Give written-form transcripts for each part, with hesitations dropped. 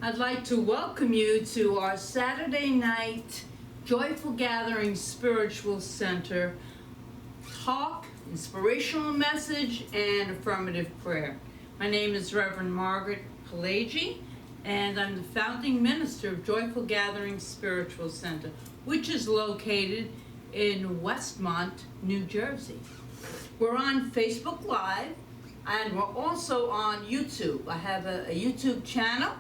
I'd like to welcome you to our Saturday night Joyful Gathering Spiritual Center talk, inspirational message, and affirmative prayer. My name is Reverend Margaret Palagye, and I'm the founding minister of Joyful Gathering Spiritual Center, which is located in Westmont, New Jersey. We're on Facebook Live, and we're also on YouTube. I have a YouTube channel,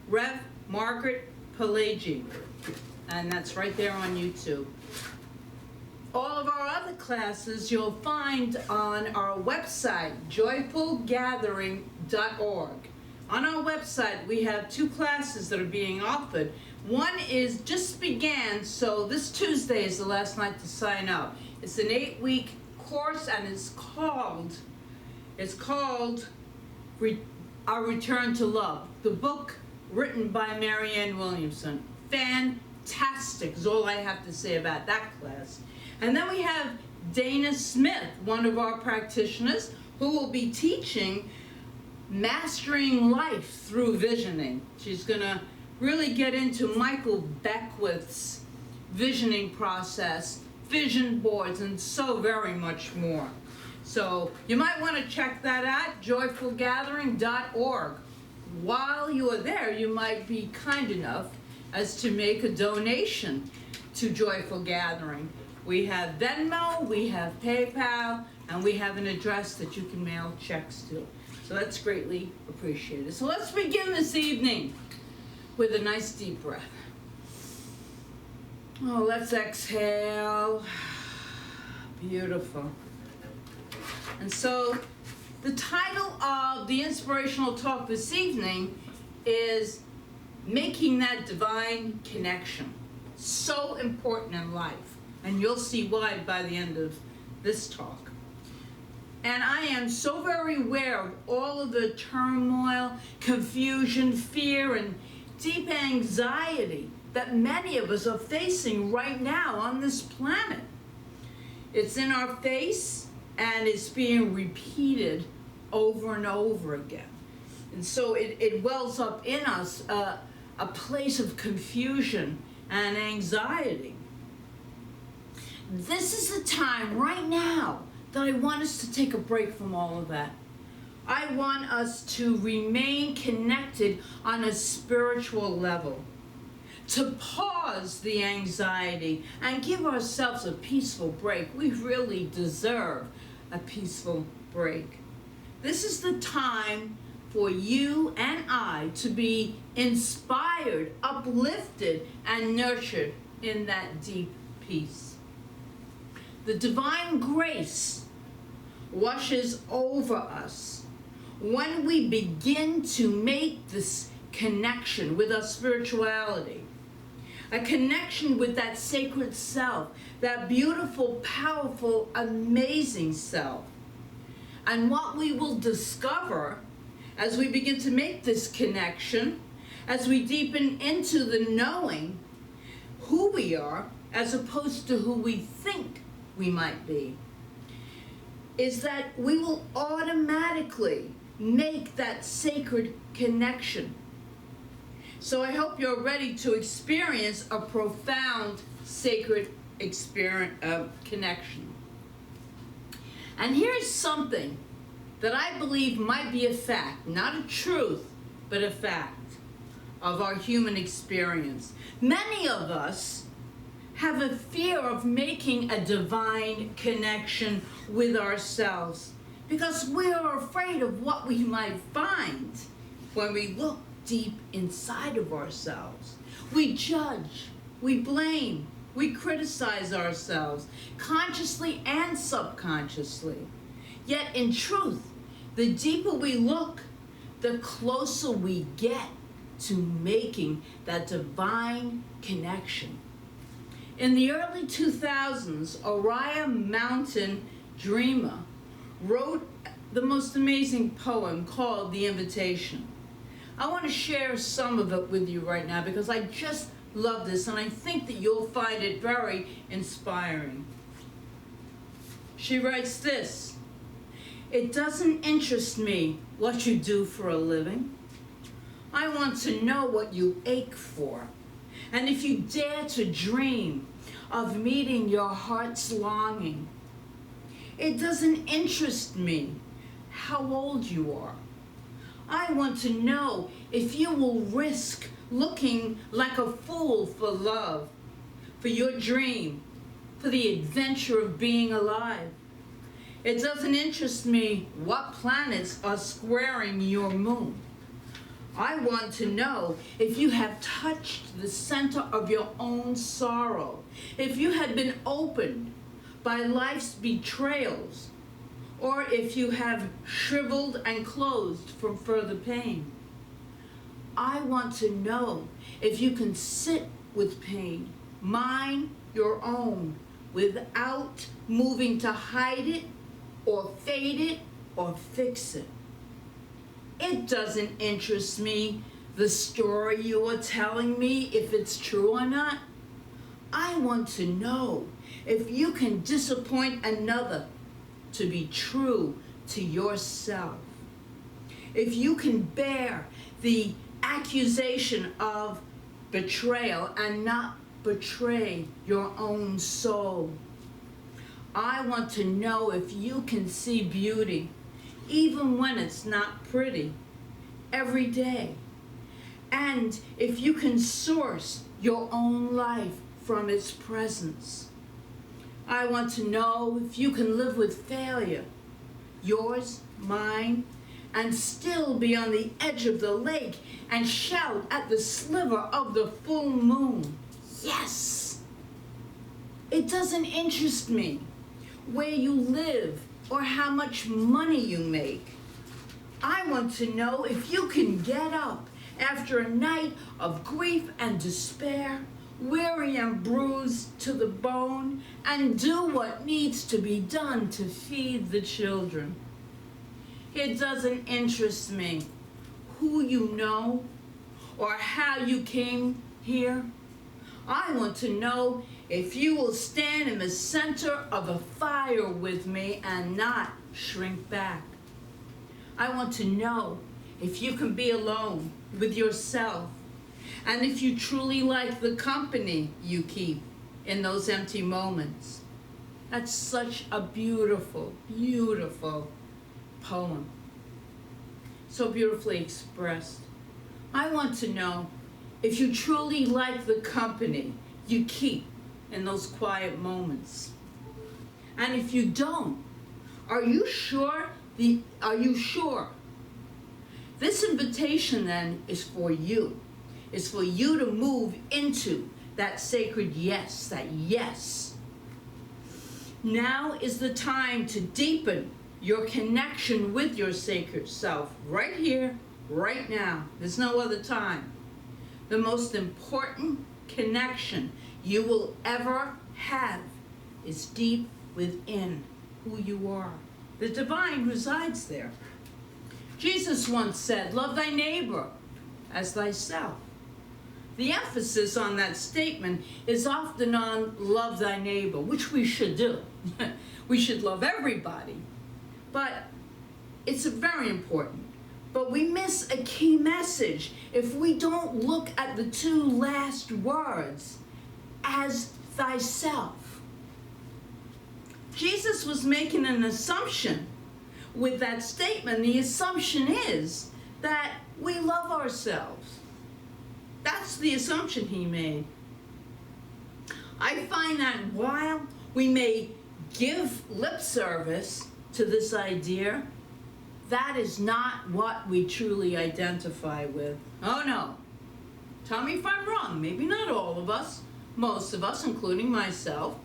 Rev Margaret Palagye, and that's right there on YouTube. All of our other classes you'll find on our website, joyfulgathering.org. On our website, we have two classes that are being offered. One is just began, so this Tuesday is the last night to sign up. It's an 8-week course, and it's called Our Return to Love. The book written by Marianne Williamson. Fantastic is all I have to say about that class. And then we have Dana Smith, one of our practitioners, who will be teaching Mastering Life Through Visioning. She's going to really get into Michael Beckwith's visioning process, vision boards, and so very much more. So you might want to check that out, joyfulgathering.org. While you are there, you might be kind enough as to make a donation to Joyful Gathering. We have Venmo, we have PayPal, and we have an address that you can mail checks to. So that's greatly appreciated. So let's begin this evening with a nice deep breath. Oh, let's exhale. Beautiful. And so the title of the inspirational talk this evening is Making That Divine Connection. So important in life. And you'll see why by the end of this talk. And I am so very aware of all of the turmoil, confusion, fear, and deep anxiety that many of us are facing right now on this planet. It's in our face, and it's being repeated over and over again. And so it wells up in us a place of confusion and anxiety. This is the time right now that I want us to take a break from all of that. I want us to remain connected on a spiritual level, to pause the anxiety and give ourselves a peaceful break. We really deserve a peaceful break. This is the time for you and I to be inspired, uplifted, and nurtured in that deep peace. The divine grace washes over us when we begin to make this connection with our spirituality, a connection with that sacred self, that beautiful, powerful, amazing self. And what we will discover as we begin to make this connection, as we deepen into the knowing who we are as opposed to who we think we might be, is that we will automatically make that sacred connection. So I hope you're ready to experience a profound sacred connection. And here's something that I believe might be a fact, not a truth, but a fact of our human experience. Many of us have a fear of making a divine connection with ourselves because we are afraid of what we might find when we look deep inside of ourselves. We judge, we blame, we criticize ourselves, consciously and subconsciously. Yet in truth, the deeper we look, the closer we get to making that divine connection. In the early 2000s, Oriah Mountain Dreamer wrote the most amazing poem called The Invitation. I want to share some of it with you right now because I just love this and I think that you'll find it very inspiring. She writes this: "It doesn't interest me what you do for a living. I want to know what you ache for. And if you dare to dream of meeting your heart's longing, it doesn't interest me how old you are. I want to know if you will risk looking like a fool for love, for your dream, for the adventure of being alive. It doesn't interest me what planets are squaring your moon. I want to know if you have touched the center of your own sorrow, if you had been opened by life's betrayals, or if you have shriveled and closed from further pain. I want to know if you can sit with pain, mine your own, without moving to hide it or fade it or fix it. It doesn't interest me the story you are telling me, if it's true or not. I want to know if you can disappoint another to be true to yourself. If you can bear the accusation of betrayal and not betray your own soul. I want to know if you can see beauty, even when it's not pretty, every day. And if you can source your own life from its presence. I want to know if you can live with failure, yours, mine, and still be on the edge of the lake and shout at the sliver of the full moon, yes! It doesn't interest me where you live or how much money you make. I want to know if you can get up after a night of grief and despair, weary and bruised to the bone, and do what needs to be done to feed the children. It doesn't interest me who you know or how you came here. I want to know if you will stand in the center of a fire with me and not shrink back. I want to know if you can be alone with yourself and if you truly like the company you keep in those empty moments. That's such a beautiful, beautiful poem. So beautifully expressed. I want to know if you truly like the company you keep in those quiet moments. And if you don't, are you sure? This invitation then is for you. It's for you to move into that sacred yes, that yes. Now is the time to deepen your connection with your sacred self, right here, right now. There's no other time. The most important connection you will ever have is deep within who you are. The divine resides there. Jesus once said, "Love thy neighbor as thyself." The emphasis on that statement is often on love thy neighbor, which we should do. We should love everybody. But it's very important. But we miss a key message if we don't look at the two last words, as thyself. Jesus was making an assumption with that statement. The assumption is that we love ourselves. That's the assumption he made. I find that while we may give lip service to this idea, that is not what we truly identify with. Oh no. Tell me if I'm wrong. Maybe not all of us. Most of us, including myself.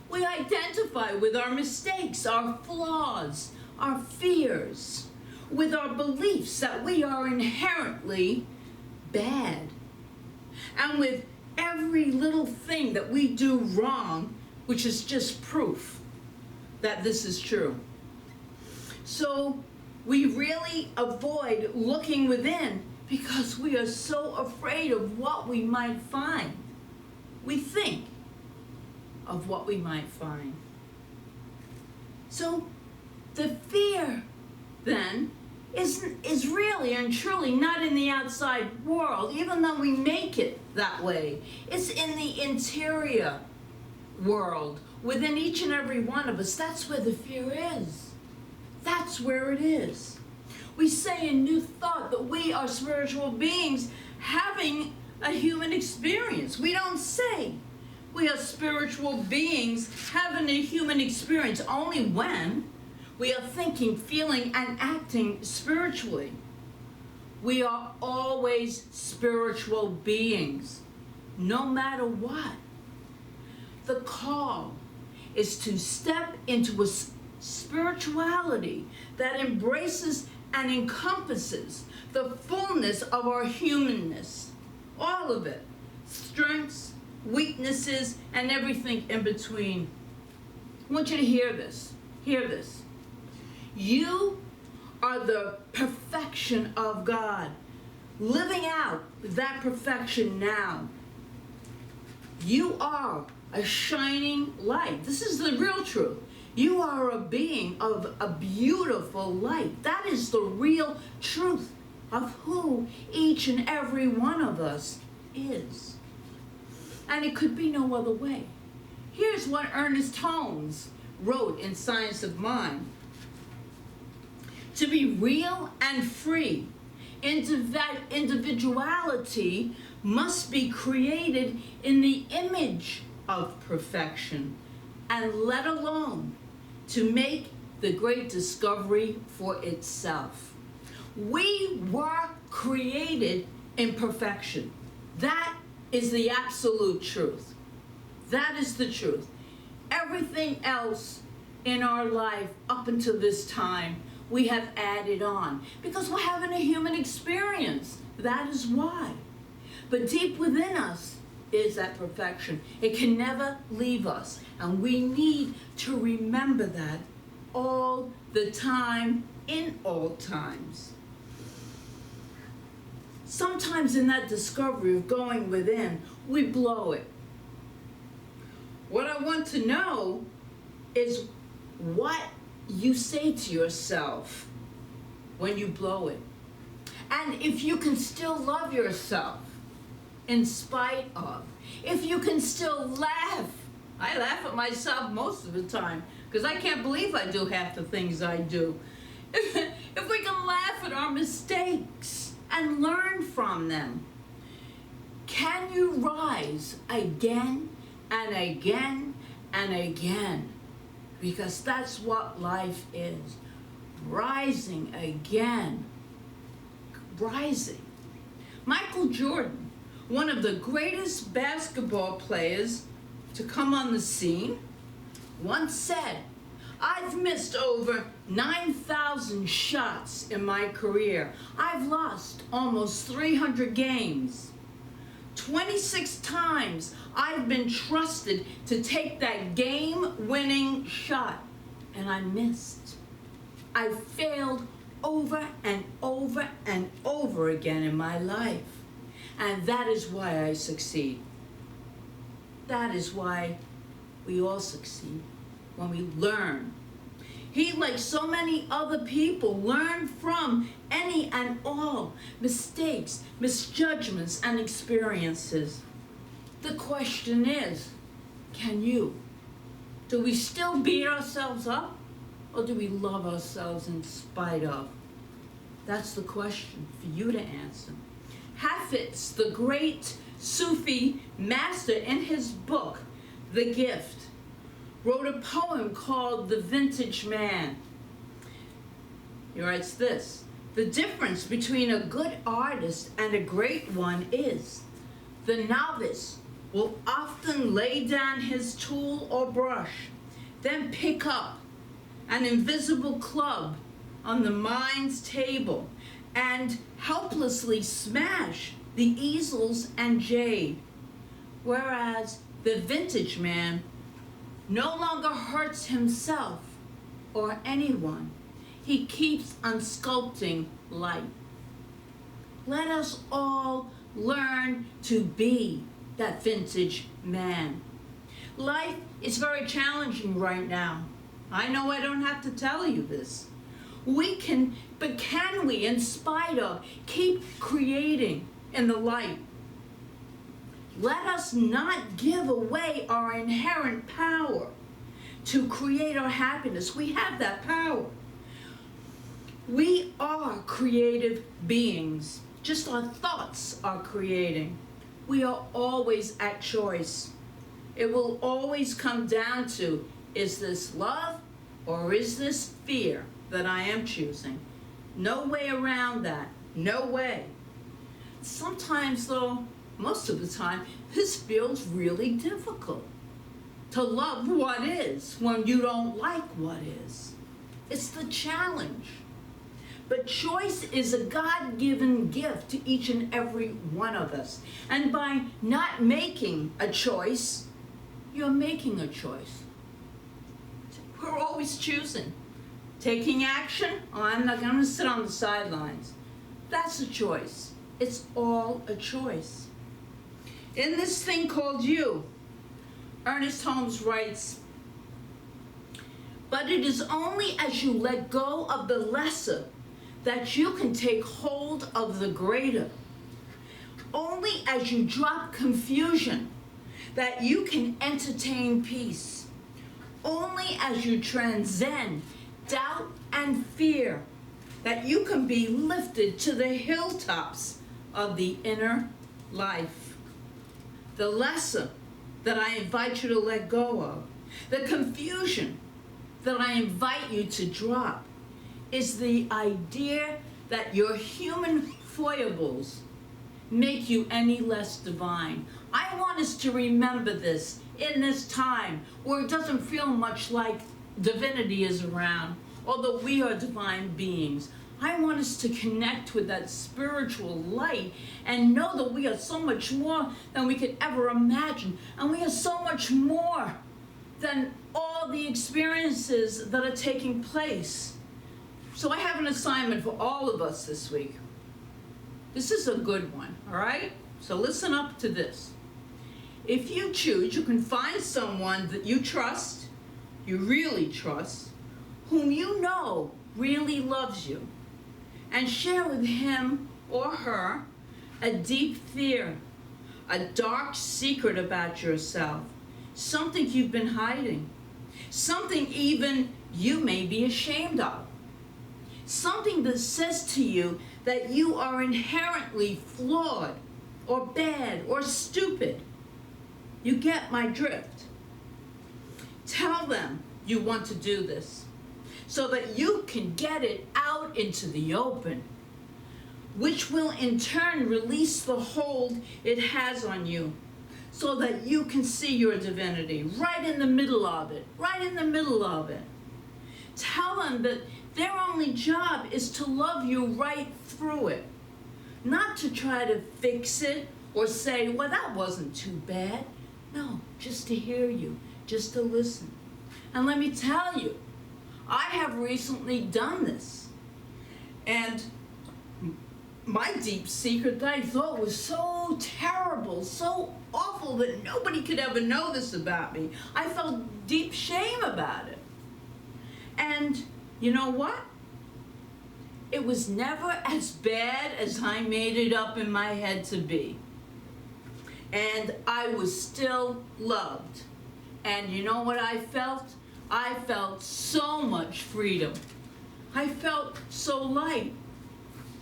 We identify with our mistakes, our flaws, our fears, with our beliefs that we are inherently bad. And with every little thing that we do wrong, which is just proof that this is true. So we really avoid looking within because we are so afraid of what we might find. We think of what we might find. So the fear then is really and truly not in the outside world, even though we make it that way. It's in the interior world, within each and every one of us. That's where the fear is. That's where it is. We say in New Thought that we are spiritual beings having a human experience. We don't say we are spiritual beings having a human experience only when we are thinking, feeling, and acting spiritually. We are always spiritual beings, no matter what. The call is to step into a spirituality that embraces and encompasses the fullness of our humanness, all of it, strengths, weaknesses, and everything in between. I want you to hear this. Hear this. You are the perfection of God, living out that perfection now. You are a shining light. This is the real truth. You are a being of a beautiful light. That is the real truth of who each and every one of us is. And it could be no other way. Here's what Ernest Holmes wrote in Science of Mind. To be real and free, individuality must be created in the image of perfection and let alone to make the great discovery for itself. We were created in perfection. That is the absolute truth. That is the truth. Everything else in our life up until this time, we have added on because we're having a human experience. That is why. But deep within us is that perfection. It can never leave us. And we need to remember that all the time, in all times. Sometimes in that discovery of going within, we blow it. What I want to know is what you say to yourself when you blow it. And if you can still love yourself in spite of, if you can still laugh. I laugh at myself most of the time because I can't believe I do half the things I do. If we can laugh at our mistakes and learn from them, can you rise again and again and again? Because that's what life is. Rising again. Rising. Michael Jordan, one of the greatest basketball players to come on the scene, once said, I've missed over 9,000 shots in my career. I've lost almost 300 games. 26 times I've been trusted to take that game-winning shot, and I missed. I failed over and over and over again in my life. And that is why I succeed. That is why we all succeed, when we learn. He, like so many other people, learned from any and all mistakes, misjudgments, and experiences. The question is, can you? Do we still beat ourselves up, or do we love ourselves in spite of? That's the question for you to answer. Hafiz, the great Sufi master, in his book, The Gift, wrote a poem called The Vintage Man. He writes this: the difference between a good artist and a great one is the novice will often lay down his tool or brush, then pick up an invisible club on the mind's table and helplessly smash the easels and jade, whereas the vintage man no longer hurts himself or anyone. He keeps on sculpting light. Let us all learn to be that vintage man. Life is very challenging right now. I know I don't have to tell you this. But can we, in spite of, keep creating in the light? Let us not give away our inherent power to create our happiness. We have that power. We are creative beings. Just our thoughts are creating. We are always at choice. It will always come down to, is this love or is this fear that I am choosing? No way around that. No way. Sometimes, though, most of the time, this feels really difficult. To love what is when you don't like what is. It's the challenge. But choice is a God-given gift to each and every one of us. And by not making a choice, you're making a choice. We're always choosing. Taking action, I'm not going to sit on the sidelines. That's a choice. It's all a choice. In this thing called you, Ernest Holmes writes, but it is only as you let go of the lesser that you can take hold of the greater. Only as you drop confusion that you can entertain peace. Only as you transcend doubt and fear that you can be lifted to the hilltops of the inner life. The lesser that I invite you to let go of, the confusion that I invite you to drop, is the idea that your human foibles make you any less divine. I want us to remember this in this time where it doesn't feel much like divinity is around, although we are divine beings. I want us to connect with that spiritual light and know that we are so much more than we could ever imagine. And we are so much more than all the experiences that are taking place. So I have an assignment for all of us this week. This is a good one, all right? So listen up to this. If you choose, you can find someone that you trust, you really trust, whom you know really loves you, and share with him or her a deep fear, a dark secret about yourself, something you've been hiding, something even you may be ashamed of, something that says to you that you are inherently flawed or bad or stupid. You get my drift. Tell them you want to do this so that you can get it out into the open, which will in turn release the hold it has on you so that you can see your divinity right in the middle of it, right in the middle of it. Tell them that their only job is to love you right through it, not to try to fix it or say, well, that wasn't too bad. No, just to hear you, just to listen. And let me tell you, I have recently done this. And my deep secret that I thought was so terrible, so awful that nobody could ever know this about me, I felt deep shame about it. And you know what? It was never as bad as I made it up in my head to be. And I was still loved. And you know what I felt? I felt so much freedom. I felt so light.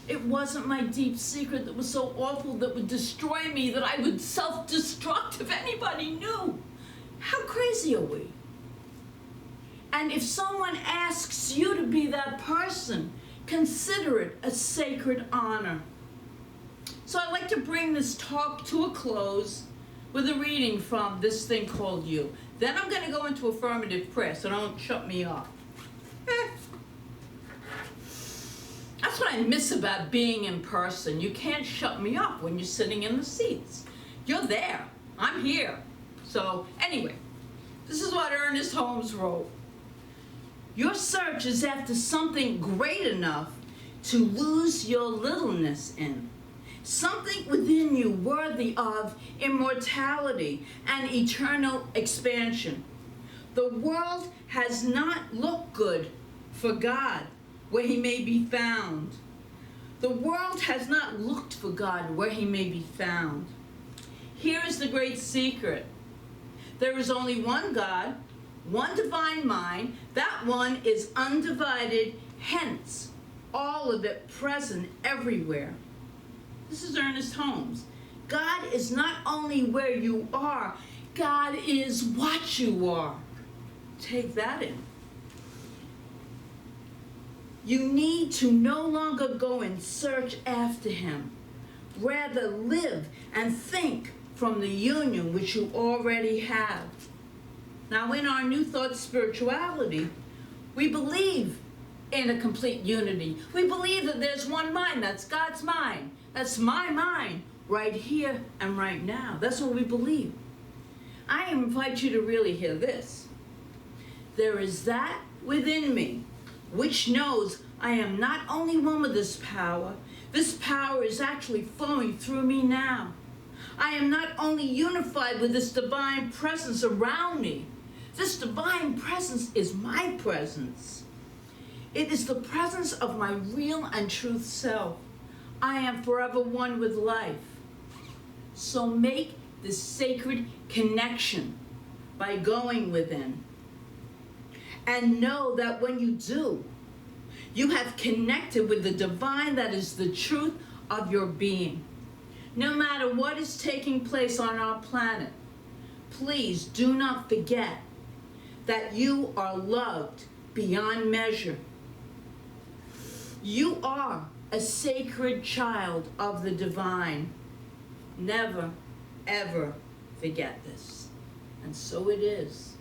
It wasn't my deep secret that was so awful that would destroy me, that I would self-destruct if anybody knew. How crazy are we? And if someone asks you to be that person, consider it a sacred honor. So I'd like to bring this talk to a close with a reading from this thing called You. Then I'm going to go into affirmative prayer, so don't shut me off. That's what I miss about being in person. You can't shut me off when you're sitting in the seats. You're there. I'm here. So anyway, this is what Ernest Holmes wrote. Your search is after something great enough to lose your littleness in. Something within you worthy of immortality and eternal expansion. The world has not looked good for God where he may be found. The world has not looked for God where he may be found. Here is the great secret. There is only one God, one divine mind. That one is undivided, hence all of it present everywhere. This is Ernest Holmes. God is not only where you are, God is what you are. Take that in. You need to no longer go and search after him. Rather live and think from the union which you already have. Now in our New Thought spirituality, we believe in a complete unity. We believe that there's one mind, that's God's mind. That's my mind, right here and right now. That's what we believe. I invite you to really hear this. There is that within me which knows I am not only one with this power is actually flowing through me now. I am not only unified with this divine presence around me. This divine presence is my presence. It is the presence of my real and truth self. I am forever one with life. So make this sacred connection by going within. And know that when you do, you have connected with the divine that is the truth of your being. No matter what is taking place on our planet, please do not forget that you are loved beyond measure. You are a sacred child of the divine. Never, ever forget this. And so it is.